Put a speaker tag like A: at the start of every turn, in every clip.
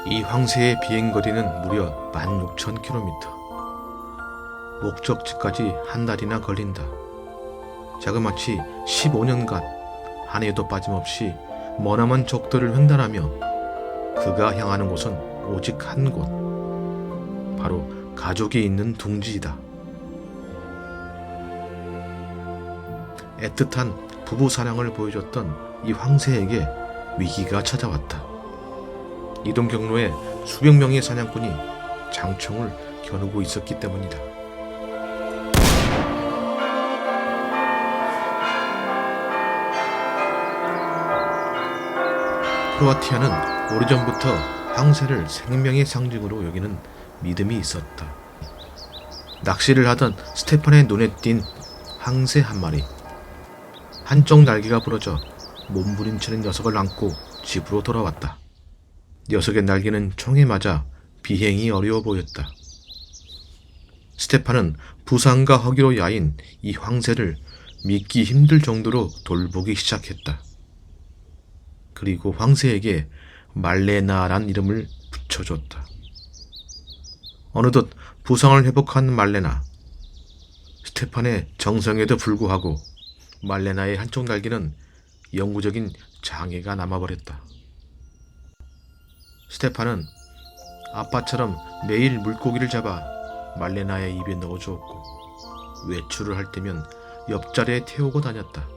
A: 이 황새의 비행거리는 무려 16,000km. 목적지까지 한 달이나 걸린다. 자그마치 15년간 한 해도 빠짐없이 머나먼 적도를 횡단하며 그가 향하는 곳은 오직 한 곳, 바로 가족이 있는 둥지이다. 애틋한 부부 사랑을 보여줬던 이 황새에게 위기가 찾아왔다. 이동 경로에 수백 명의 사냥꾼이 장총을 겨누고 있었기 때문이다. 크로아티아는 오래전부터 황새를 생명의 상징으로 여기는 믿음이 있었다. 낚시를 하던 스테판의 눈에 띈 황새 한 마리. 한쪽 날개가 부러져 몸부림치는 녀석을 안고 집으로 돌아왔다. 녀석의 날개는 총에 맞아 비행이 어려워 보였다. 스테판은 부상과 허기로 야인 이 황새를 믿기 힘들 정도로 돌보기 시작했다. 그리고 황새에게 말레나란 이름을 붙여줬다. 어느덧 부상을 회복한 말레나. 스테판의 정성에도 불구하고 말레나의 한쪽 날개는 영구적인 장애가 남아버렸다. 스테판은 아빠처럼 매일 물고기를 잡아 말레나의 입에 넣어주었고 외출을 할 때면 옆자리에 태우고 다녔다.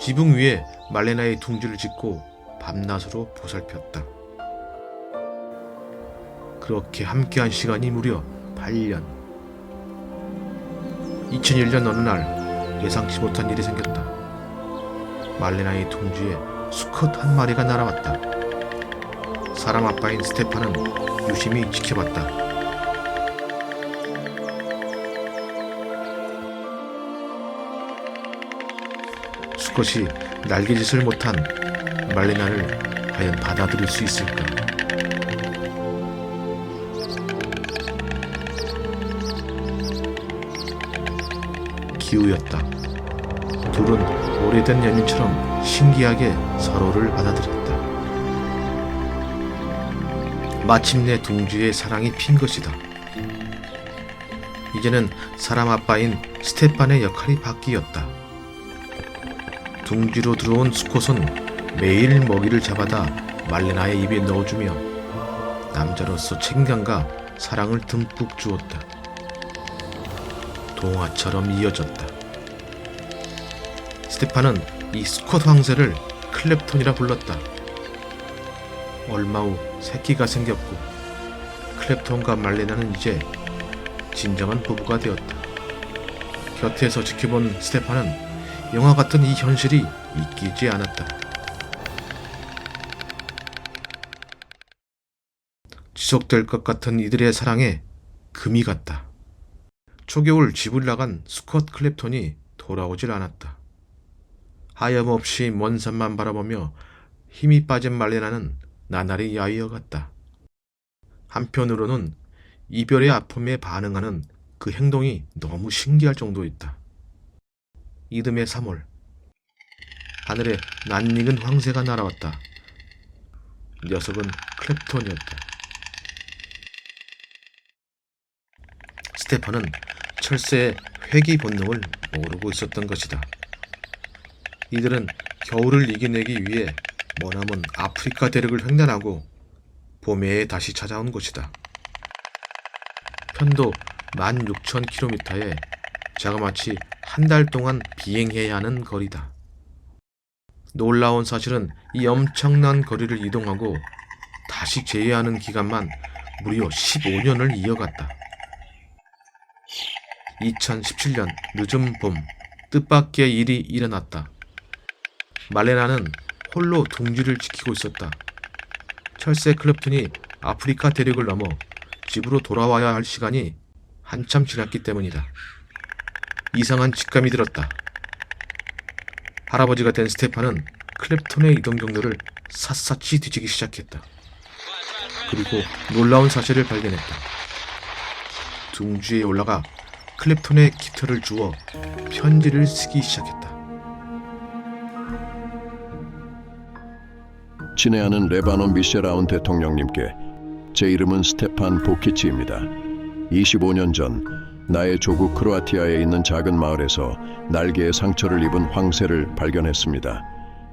A: 지붕 위에 말레나의 둥지를 짓고 밤낮으로 보살폈다. 그렇게 함께한 시간이 무려 8년. 2001년 어느 날 예상치 못한 일이 생겼다. 말레나의 둥지에 수컷 한 마리가 날아왔다. 사람 아빠인 스테판은 유심히 지켜봤다. 수컷이 날개짓을 못한 말레나를 과연 받아들일 수 있을까? 기우였다. 둘은 오래된 연인처럼 신기하게 서로를 받아들였다. 마침내 둥지의 사랑이 핀 것이다. 이제는 사람 아빠인 스테판의 역할이 바뀌었다. 둥지로 들어온 수컷은 매일 먹이를 잡아다 말레나의 입에 넣어주며 남자로서 책임감과 사랑을 듬뿍 주었다. 동화처럼 이어졌다. 스테판은 이 수컷 황새를 클랩톤이라 불렀다. 얼마 후 새끼가 생겼고 클랩톤과 말레나는 이제 진정한 부부가 되었다. 곁에서 지켜본 스테판은 영화 같은 이 현실이 믿기지 않았다. 지속될 것 같은 이들의 사랑에 금이 갔다. 초겨울 집을 나간 수컷 클랩톤이 돌아오질 않았다. 하염없이 먼 산만 바라보며 힘이 빠진 말레나는 나날이 야위어갔다. 한편으로는 이별의 아픔에 반응하는 그 행동이 너무 신기할 정도였다. 이듬해 3월, 하늘에 낯익은 황새가 날아왔다. 녀석은 클랩톤이었다. 스테판은 철새의 회귀 본능을 모르고 있었던 것이다. 이들은 겨울을 이겨내기 위해 머나먼 아프리카 대륙을 횡단하고 봄에 다시 찾아온 것이다. 편도 16,000km에 자그마치 한 달 동안 비행해야 하는 거리다. 놀라운 사실은 이 엄청난 거리를 이동하고 다시 재회하는 기간만 무려 15년을 이어갔다. 2017년 늦은 봄, 뜻밖의 일이 일어났다. 말레나는 홀로 둥지를 지키고 있었다. 철새 클랩톤이 아프리카 대륙을 넘어 집으로 돌아와야 할 시간이 한참 지났기 때문이다. 이상한 직감이 들었다. 할아버지가 된 스테판은 클랩톤의 이동 경로를 샅샅이 뒤지기 시작했다. 그리고 놀라운 사실을 발견했다. 둥지에 올라가 클랩톤의 깃털을 주워 편지를 쓰기 시작했다.
B: 친애하는 레바논 미셸 아운 대통령님께, 제 이름은 스테판 보키치입니다. 25년 전 나의 조국 크로아티아에 있는 작은 마을에서 날개에 상처를 입은 황새를 발견했습니다.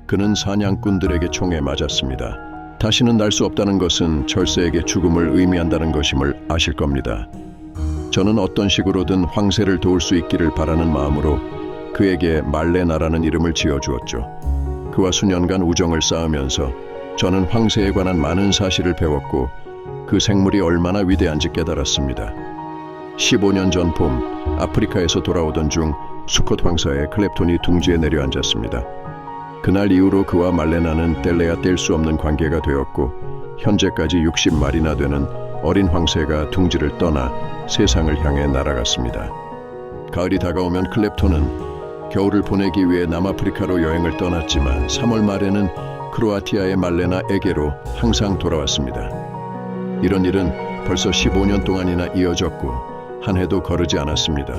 B: 그는 사냥꾼들에게 총에 맞았습니다. 다시는 날 수 없다는 것은 철새에게 죽음을 의미한다는 것임을 아실 겁니다. 저는 어떤 식으로든 황새를 도울 수 있기를 바라는 마음으로 그에게 말레나라는 이름을 지어주었죠. 그와 수년간 우정을 쌓으면서 저는 황새에 관한 많은 사실을 배웠고 그 생물이 얼마나 위대한지 깨달았습니다. 15년 전 봄, 아프리카에서 돌아오던 중 수컷 황사의 클랩톤이 둥지에 내려앉았습니다. 그날 이후로 그와 말레나는 뗄래야 뗄 수 없는 관계가 되었고 현재까지 60마리나 되는 어린 황새가 둥지를 떠나 세상을 향해 날아갔습니다. 가을이 다가오면 클랩톤은 겨울을 보내기 위해 남아프리카로 여행을 떠났지만 3월 말에는 크로아티아의 말레나에게로 항상 돌아왔습니다. 이런 일은 벌써 15년 동안이나 이어졌고 한 해도 거르지 않았습니다.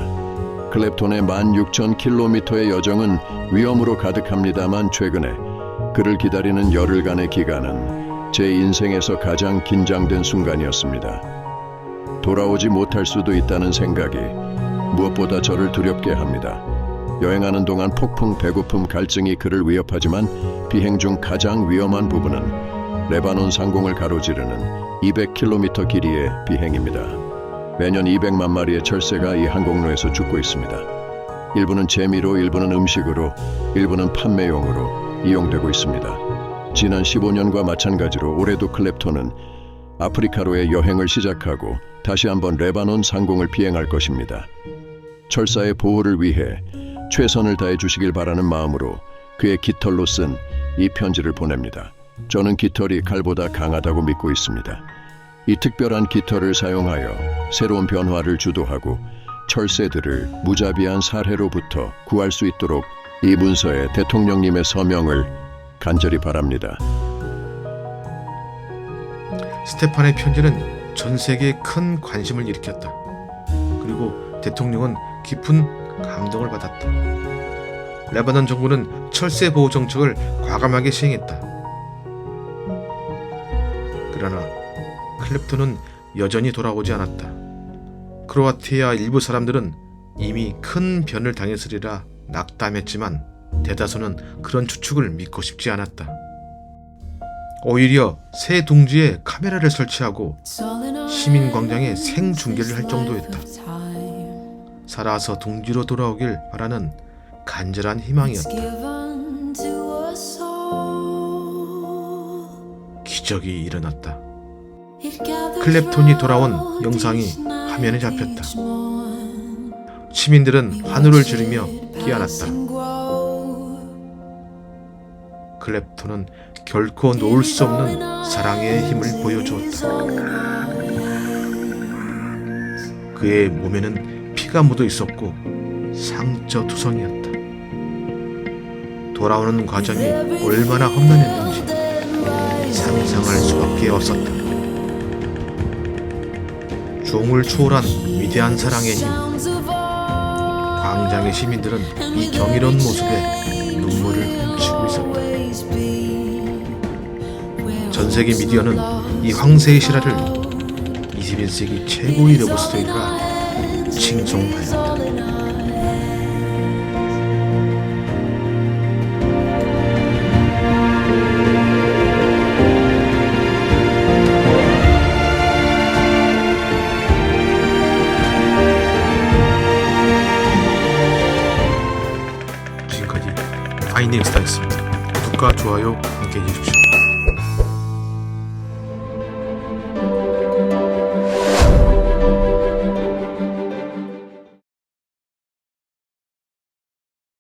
B: 클랩톤의 16,000km의 여정은 위험으로 가득합니다만 최근에 그를 기다리는 열흘간의 기간은 제 인생에서 가장 긴장된 순간이었습니다. 돌아오지 못할 수도 있다는 생각이 무엇보다 저를 두렵게 합니다. 여행하는 동안 폭풍, 배고픔, 갈증이 그를 위협하지만 비행 중 가장 위험한 부분은 레바논 상공을 가로지르는 200km 길이의 비행입니다. 매년 200만 마리의 철새가 이 항공로에서 죽고 있습니다. 일부는 재미로, 일부는 음식으로, 일부는 판매용으로 이용되고 있습니다. 지난 15년과 마찬가지로 올해도 클랩톤은 아프리카로의 여행을 시작하고 다시 한번 레바논 상공을 비행할 것입니다. 철사의 보호를 위해 최선을 다해 주시길 바라는 마음으로 그의 깃털로 쓴 이 편지를 보냅니다. 저는 깃털이 칼보다 강하다고 믿고 있습니다. 이 특별한 깃털을 사용하여 새로운 변화를 주도하고 철새들을 무자비한 살해로부터 구할 수 있도록 이 문서에 대통령님의 서명을 간절히 바랍니다.
A: 스테판의 편지는 전 세계에 큰 관심을 일으켰다. 그리고 대통령은 깊은 감동을 받았다. 레바논 정부는 철새 보호 정책을 과감하게 시행했다. 그러나 클랩톤은 여전히 돌아오지 않았다. 크로아티아 일부 사람들은 이미 큰 변을 당했으리라 낙담했지만 대다수는 그런 추측을 믿고 싶지 않았다. 오히려 새 둥지에 카메라를 설치하고 시민 광장에 생중계를 할 정도였다. 살아서 둥지로 돌아오길 바라는 간절한 희망이었다. 기적이 일어났다. 클랩톤이 돌아온 영상이 화면에 잡혔다. 시민들은 환호를 지르며 끼어났다. 클랩톤은 결코 놓을 수 없는 사랑의 힘을 보여주었다. 그의 몸에는 피가 묻어 있었고 상처투성이었다. 돌아오는 과정이 얼마나 험난했는지 상상할 수밖에 없었다. 종을 초월한 위대한 사랑의 힘. 광장의 시민들은 이 경이로운 모습에 눈물을 훔치고 있었다. 전 세계 미디어는 이 황새의 실화를 21세기 최고의 러브 스토리라 칭송하였다. 지금까지 파인딩 스타였습니다. 구독과 좋아요 함께 해주십시오.